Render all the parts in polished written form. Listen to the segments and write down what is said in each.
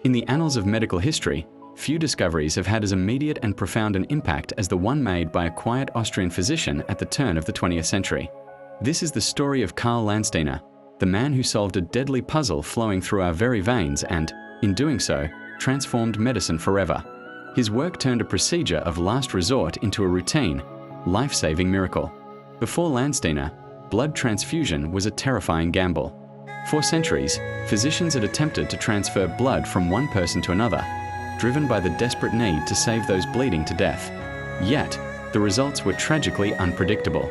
In the annals of medical history, few discoveries have had as immediate and profound an impact as the one made by a quiet Austrian physician at the turn of the 20th century. This is the story of Karl Landsteiner, the man who solved a deadly puzzle flowing through our very veins and, in doing so, transformed medicine forever. His work turned a procedure of last resort into a routine, life-saving miracle. Before Landsteiner, blood transfusion was a terrifying gamble. For centuries, physicians had attempted to transfer blood from one person to another, driven by the desperate need to save those bleeding to death. Yet, the results were tragically unpredictable.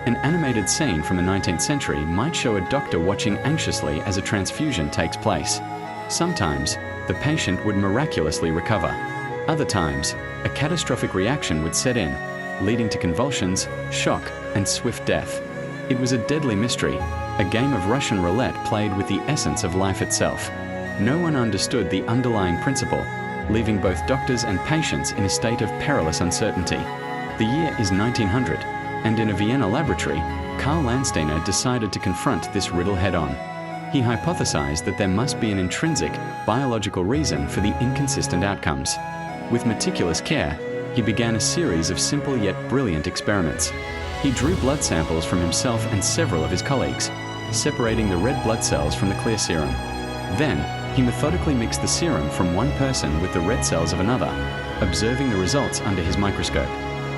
An animated scene from the 19th century might show a doctor watching anxiously as a transfusion takes place. Sometimes, the patient would miraculously recover. Other times, a catastrophic reaction would set in, leading to convulsions, shock, and swift death. It was a deadly mystery, a game of Russian roulette played with the essence of life itself. No one understood the underlying principle, leaving both doctors and patients in a state of perilous uncertainty. The year is 1900, and in a Vienna laboratory, Karl Landsteiner decided to confront this riddle head-on. He hypothesized that there must be an intrinsic, biological reason for the inconsistent outcomes. With meticulous care, he began a series of simple yet brilliant experiments. He drew blood samples from himself and several of his colleagues, separating the red blood cells from the clear serum. Then, he methodically mixed the serum from one person with the red cells of another, observing the results under his microscope.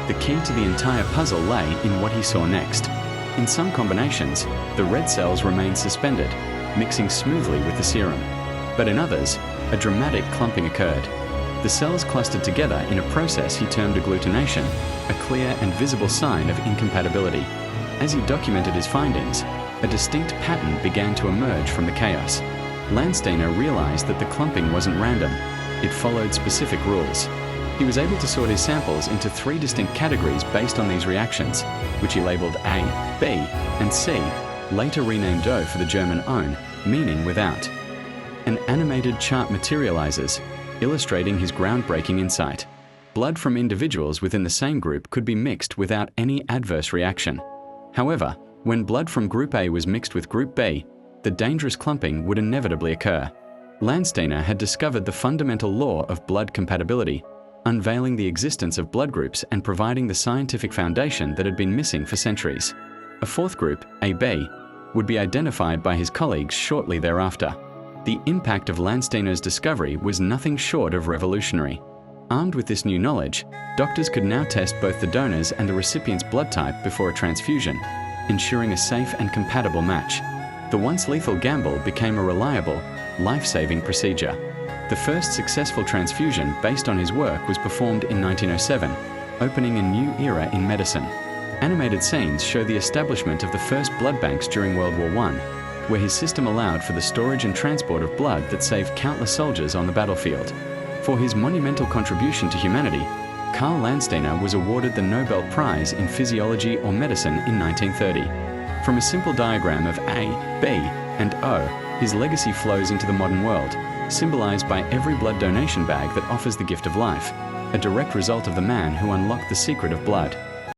The key to the entire puzzle lay in what he saw next. In some combinations, the red cells remained suspended, mixing smoothly with the serum. But in others, a dramatic clumping occurred. The cells clustered together in a process he termed agglutination, a clear and visible sign of incompatibility. As he documented his findings, a distinct pattern began to emerge from the chaos. Landsteiner realized that the clumping wasn't random. It followed specific rules. He was able to sort his samples into 3 distinct categories based on these reactions, which he labeled A, B, and C, later renamed O for the German own, meaning without. An animated chart materializes, illustrating his groundbreaking insight. Blood from individuals within the same group could be mixed without any adverse reaction. However, when blood from Group A was mixed with Group B, the dangerous clumping would inevitably occur. Landsteiner had discovered the fundamental law of blood compatibility, unveiling the existence of blood groups and providing the scientific foundation that had been missing for centuries. A fourth group, AB, would be identified by his colleagues shortly thereafter. The impact of Landsteiner's discovery was nothing short of revolutionary. Armed with this new knowledge, doctors could now test both the donor's and the recipient's blood type before a transfusion, ensuring a safe and compatible match. The once lethal gamble became a reliable, life-saving procedure. The first successful transfusion based on his work was performed in 1907, opening a new era in medicine. Animated scenes show the establishment of the first blood banks during World War I, where his system allowed for the storage and transport of blood that saved countless soldiers on the battlefield. For his monumental contribution to humanity, Karl Landsteiner was awarded the Nobel Prize in Physiology or Medicine in 1930. From a simple diagram of A, B, and O, his legacy flows into the modern world, symbolized by every blood donation bag that offers the gift of life, a direct result of the man who unlocked the secret of blood.